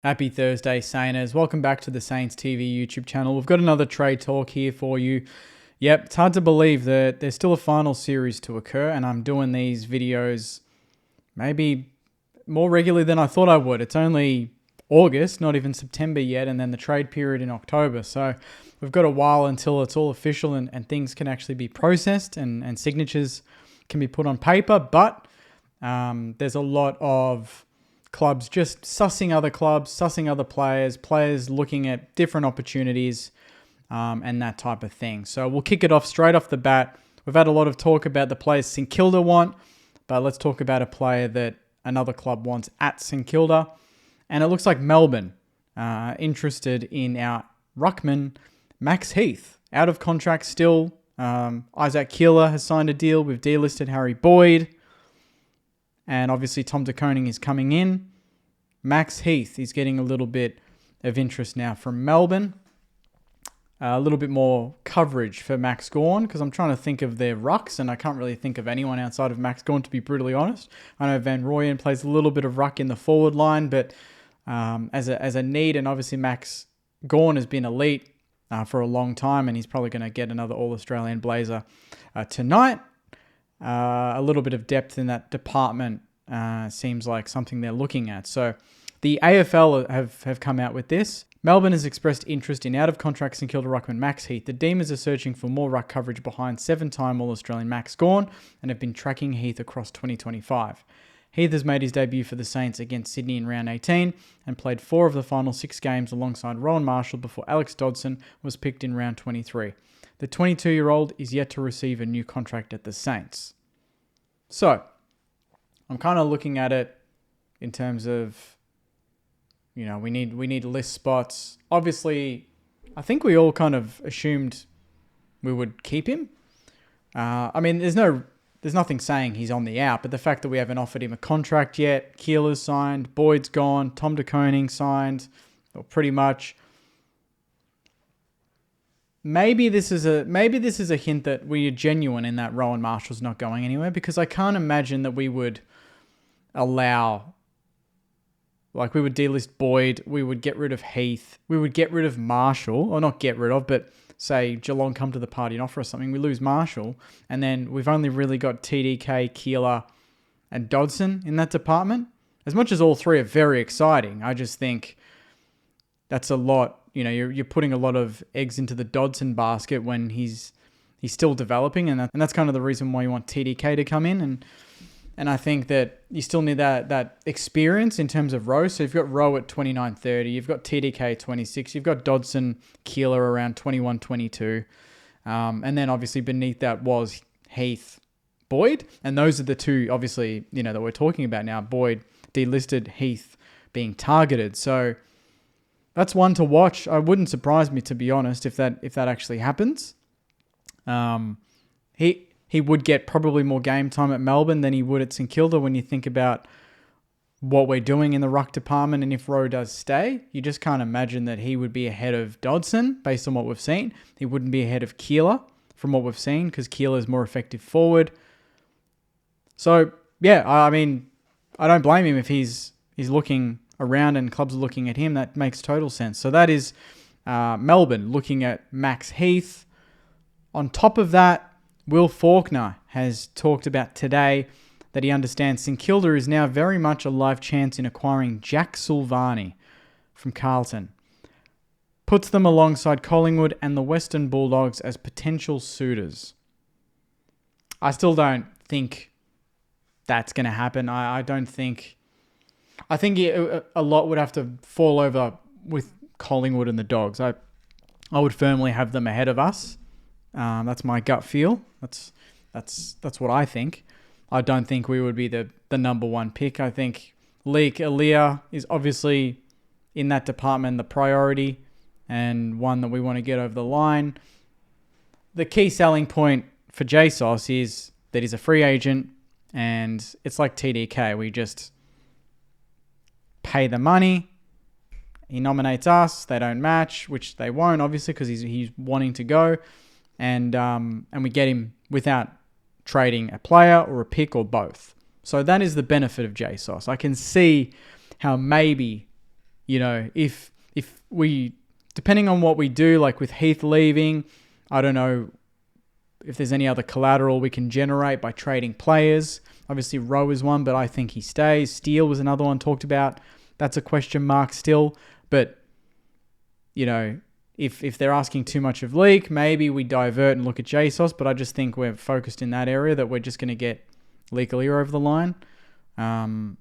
Happy Thursday, Sainers. Welcome back to the Saints TV YouTube channel. We've got another trade talk here for you. Yep, it's hard to believe that there's still a final series to occur, and I'm doing these videos maybe more regularly than I thought I would. It's only August, not even September yet, and then the trade period in October. So we've got a while until it's all official and things can actually be processed and signatures can be put on paper. But there's a lot of clubs just sussing other clubs, sussing other players looking at different opportunities and that type of thing. So we'll kick it off straight off the bat. We've had a lot of talk about the players St Kilda want, but let's talk about a player that another club wants at St Kilda. And it looks like Melbourne interested in our ruckman, Max Heath. Out of contract still. Isaac Keeler has signed a deal. We've delisted Harry Boyd. And obviously Tom de Koning is coming in. Max Heath is getting a little bit of interest now from Melbourne. A little bit more coverage for Max Gawn because I'm trying to think of their rucks and I can't really think of anyone outside of Max Gawn, to be brutally honest. I know Van Rooyen plays a little bit of ruck in the forward line, but as a need, and obviously Max Gawn has been elite for a long time and he's probably going to get another All-Australian Blazer tonight. A little bit of depth in that department seems like something they're looking at. So the AFL have come out with this. Melbourne has expressed interest in out-of-contract St Kilda ruckman Max Heath. The Demons are searching for more ruck coverage behind seven-time All-Australian Max Gawn and have been tracking Heath across 2025. Heath has made his debut for the Saints against Sydney in round 18 and played 4 of the final 6 games alongside Rowan Marshall before Alex Dodson was picked in round 23. The 22-year-old is yet to receive a new contract at the Saints. So, I'm kind of looking at it in terms of, you know, we need list spots. Obviously, I think we all kind of assumed we would keep him. I mean, there's nothing saying he's on the out, but the fact that we haven't offered him a contract yet, Keeler's signed, Boyd's gone, Tom de Koning signed, or pretty much. Maybe this is a hint that we are genuine in that Rowan Marshall's not going anywhere, because I can't imagine that we would allow, like we would delist Boyd, we would get rid of Heath, we would get rid of Marshall, or not get rid of, but say Geelong come to the party and offer us something, we lose Marshall, and then we've only really got TDK, Keeler, and Dodson in that department. As much as all three are very exciting, I just think that's a lot. You know, you're putting a lot of eggs into the Dodson basket when he's still developing, and that's kind of the reason why you want TDK to come in, and I think that you still need that experience in terms of row. So you've got Rowe at 29-30, you've got TDK at 26, you've got Dodson, Keeler around 21-22, and then obviously beneath that was Heath, Boyd, and those are the two obviously, you know, that we're talking about now. Boyd delisted, Heath being targeted. So that's one to watch. It wouldn't surprise me, to be honest, if that actually happens. He would get probably more game time at Melbourne than he would at St Kilda when you think about what we're doing in the ruck department, and if Rowe does stay, you just can't imagine that he would be ahead of Dodson based on what we've seen. He wouldn't be ahead of Keeler from what we've seen because Keeler is more effective forward. So yeah, I mean, I don't blame him if he's looking around and clubs are looking at him. That makes total sense. So that is Melbourne looking at Max Heath. On top of that, Will Faulkner has talked about today that he understands St Kilda is now very much a live chance in acquiring Jack Silvagni from Carlton. Puts them alongside Collingwood and the Western Bulldogs as potential suitors. I still don't think that's going to happen. I think a lot would have to fall over with Collingwood and the Dogs. I would firmly have them ahead of us. That's my gut feel. That's what I think. I don't think we would be the number one pick. I think Leek Aaliyah is obviously in that department the priority and one that we want to get over the line. The key selling point for JSOS is that he's a free agent and it's like TDK. We just pay the money. He nominates us. They don't match, which they won't, obviously, because he's wanting to go. And we get him without trading a player or a pick or both. So that is the benefit of JSOS. I can see how maybe if we, depending on what we do, like with Heath leaving, I don't know if there's any other collateral we can generate by trading players. Obviously, Rowe is one, but I think he stays. Steele was another one talked about. That's a question mark still. But, if they're asking too much of Leak, maybe we divert and look at JSOS. But I just think we're focused in that area that we're just going to get Leak over the line. And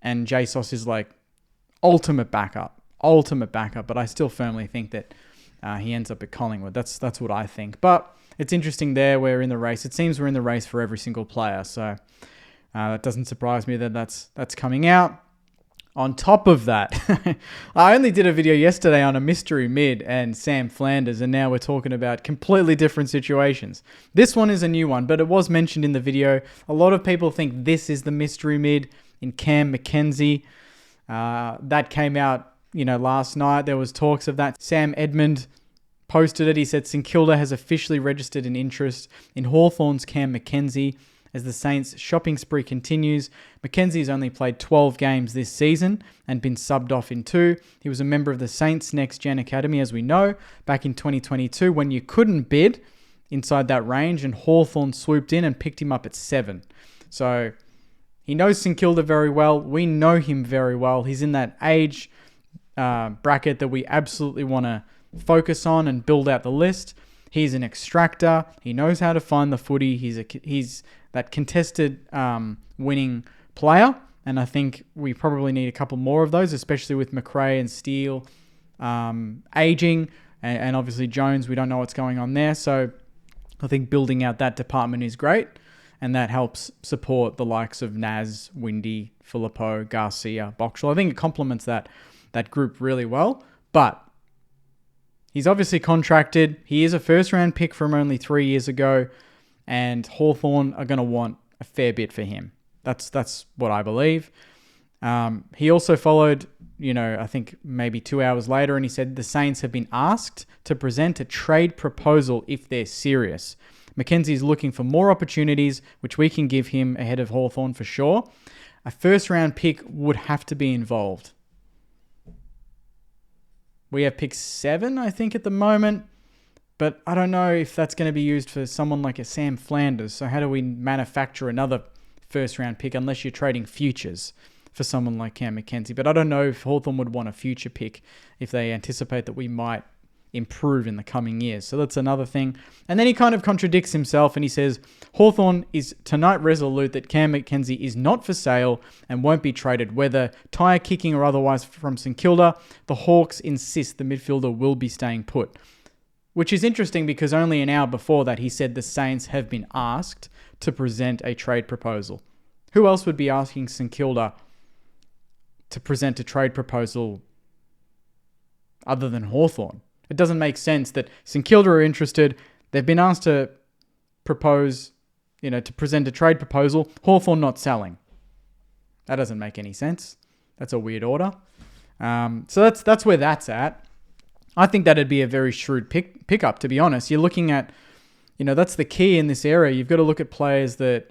JSOS is like ultimate backup. But I still firmly think that he ends up at Collingwood. That's what I think. But it's interesting there. We're in the race. It seems we're in the race for every single player. So that doesn't surprise me that that's coming out. On top of that, I only did a video yesterday on a mystery mid and Sam Flanders, and now we're talking about completely different situations. This one is a new one, but it was mentioned in the video. A lot of people think this is the mystery mid in Cam Mackenzie. That came out last night. There was talks of that. Sam Edmund posted it. He said St Kilda has officially registered an interest in Hawthorn's Cam Mackenzie as the Saints' shopping spree continues. Mackenzie's only played 12 games this season and been subbed off in 2. He was a member of the Saints' Next Gen Academy, as we know, back in 2022 when you couldn't bid inside that range, and Hawthorn swooped in and picked him up at 7. So he knows St Kilda very well. We know him very well. He's in that age bracket that we absolutely want to focus on and build out the list. He's an extractor. He knows how to find the footy. He's that contested winning player, and I think we probably need a couple more of those, especially with McRae and Steele aging, and obviously Jones. We don't know what's going on there, so I think building out that department is great, and that helps support the likes of Naz, Windy, Filippo, Garcia, Boxall. I think it complements that group really well, but he's obviously contracted. He is a first-round pick from only 3 years ago, and Hawthorn are going to want a fair bit for him. That's what I believe. He also followed, I think maybe 2 hours later, and he said the Saints have been asked to present a trade proposal if they're serious. Mackenzie's looking for more opportunities, which we can give him ahead of Hawthorn for sure. A first-round pick would have to be involved. We have pick 7, I think, at the moment. But I don't know if that's going to be used for someone like a Sam Flanders. So how do we manufacture another first-round pick unless you're trading futures for someone like Cam Mackenzie? But I don't know if Hawthorn would want a future pick if they anticipate that we might improve in the coming years. So that's another thing. And then he kind of contradicts himself and he says, Hawthorn is tonight resolute that Cam Mackenzie is not for sale and won't be traded, whether tyre kicking or otherwise from St Kilda. The Hawks insist the midfielder will be staying put. Which is interesting because only an hour before that he said the Saints have been asked to present a trade proposal. Who else would be asking St Kilda to present a trade proposal other than Hawthorn? It doesn't make sense that St Kilda are interested. They've been asked to propose, to present a trade proposal. Hawthorn not selling. That doesn't make any sense. That's a weird order. So that's where that's at. I think that'd be a very shrewd pickup, to be honest. You're looking at, that's the key in this area. You've got to look at players that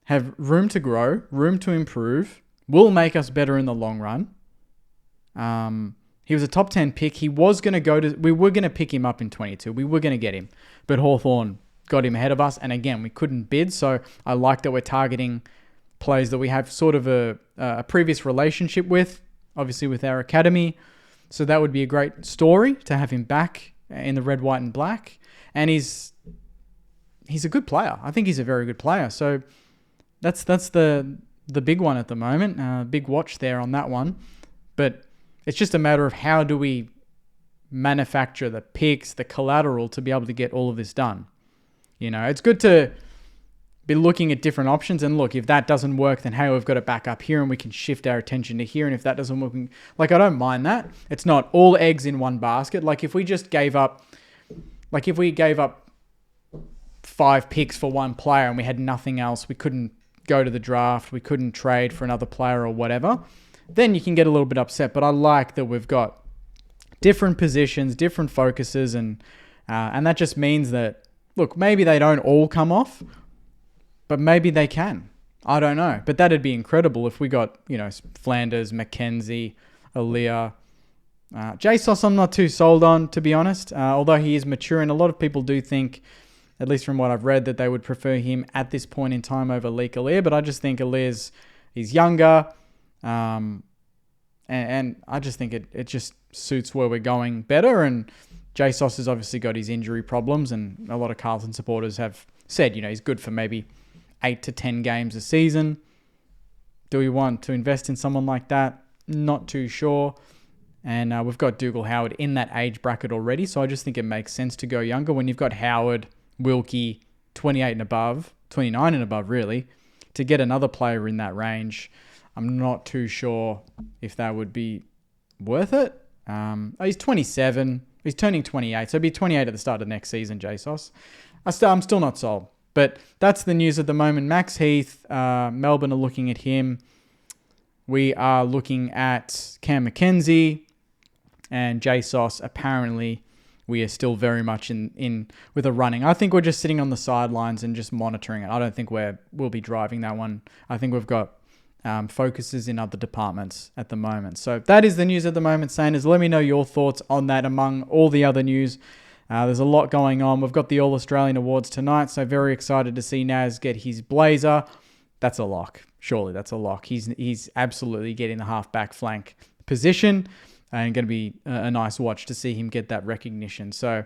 have room to grow, room to improve, will make us better in the long run. He was a top 10 pick. We were going to pick him up in 22. We were going to get him, but Hawthorn got him ahead of us. And again, we couldn't bid. So I like that we're targeting players that we have sort of a previous relationship with, obviously with our academy. So that would be a great story to have him back in the red, white, and black. And he's a good player. I think he's a very good player. So that's the big one at the moment. Big watch there on that one. But it's just a matter of how do we manufacture the picks, the collateral to be able to get all of this done. It's good to be looking at different options. And look, if that doesn't work, then hey, we've got it back up here and we can shift our attention to here. And if that doesn't work, I don't mind that. It's not all eggs in one basket. If we gave up 5 picks for one player and we had nothing else, we couldn't go to the draft, we couldn't trade for another player or whatever, then you can get a little bit upset. But I like that we've got different positions, different focuses, and that just means that, look, maybe they don't all come off, but maybe they can. I don't know. But that'd be incredible if we got, Flanders, Mackenzie, Aaliyah. JSOS I'm not too sold on, to be honest, although he is mature, and a lot of people do think, at least from what I've read, that they would prefer him at this point in time over Leek Aaliyah, but I just think he's younger, and I just think it just suits where we're going better, and JSOS has obviously got his injury problems, and a lot of Carlton supporters have said, he's good for maybe 8 to 10 games a season. Do we want to invest in someone like that? Not too sure. And we've got Dougal Howard in that age bracket already, so I just think it makes sense to go younger. When you've got Howard, Wilkie, 28 and above, 29 and above really, to get another player in that range, I'm not too sure if that would be worth it. He's 27. He's turning 28, so he'll be 28 at the start of next season, JSOS. I'm still not sold. But that's the news at the moment. Max Heath, Melbourne are looking at him. We are looking at Cam Mackenzie and JSOS. Apparently, we are still very much in with a running. I think we're just sitting on the sidelines and just monitoring it. I don't think we'll be driving that one. I think we've got focuses in other departments at the moment. So that is the news at the moment, Sainers. Let me know your thoughts on that among all the other news. There's a lot going on. We've got the All-Australian Awards tonight, so very excited to see Naz get his blazer. That's a lock. Surely that's a lock. He's absolutely getting the half-back flank position, and going to be a nice watch to see him get that recognition. So,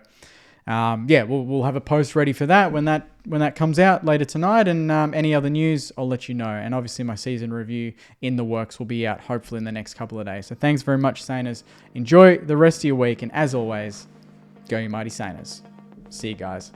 we'll have a post ready for that when that comes out later tonight, and any other news, I'll let you know. And obviously my season review in the works will be out hopefully in the next couple of days. So thanks very much, Sainers. Enjoy the rest of your week, and as always, go you mighty Sainers. See you guys.